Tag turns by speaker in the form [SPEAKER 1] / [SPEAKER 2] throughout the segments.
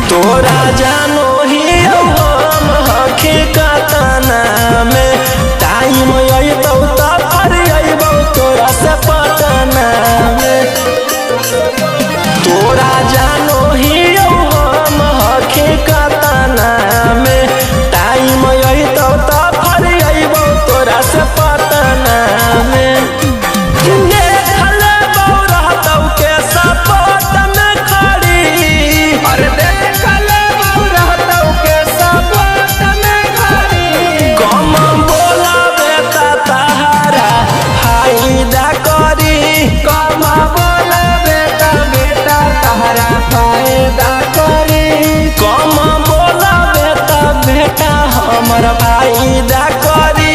[SPEAKER 1] तोरा जानो ही हम हकीकतना में टाइम अइतौ त पर अइबौ तोरा से पटना में। तोरा जानो ही हम हकीकतना में टाइम अइतौ त पर अइबौ तोरा से पटना में। हमर फायदा करी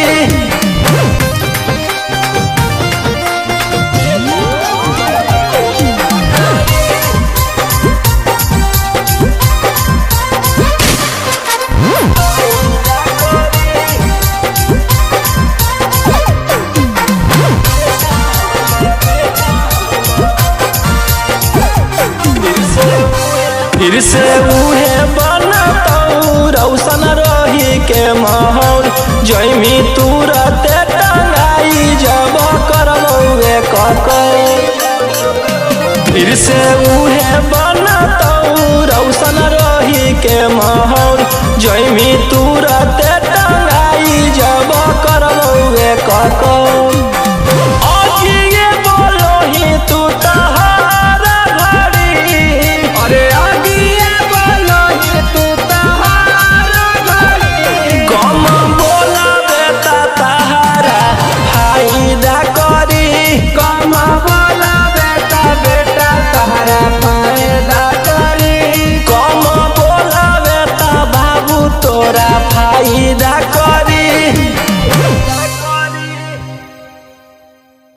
[SPEAKER 1] फिर से उहे बनतौ रौशन रही के माहौल जइमी तुरते टंगाई जब करबौए ककौल। फिर से उहे बनतौ रौशन रही के माहौल जइमी तुरते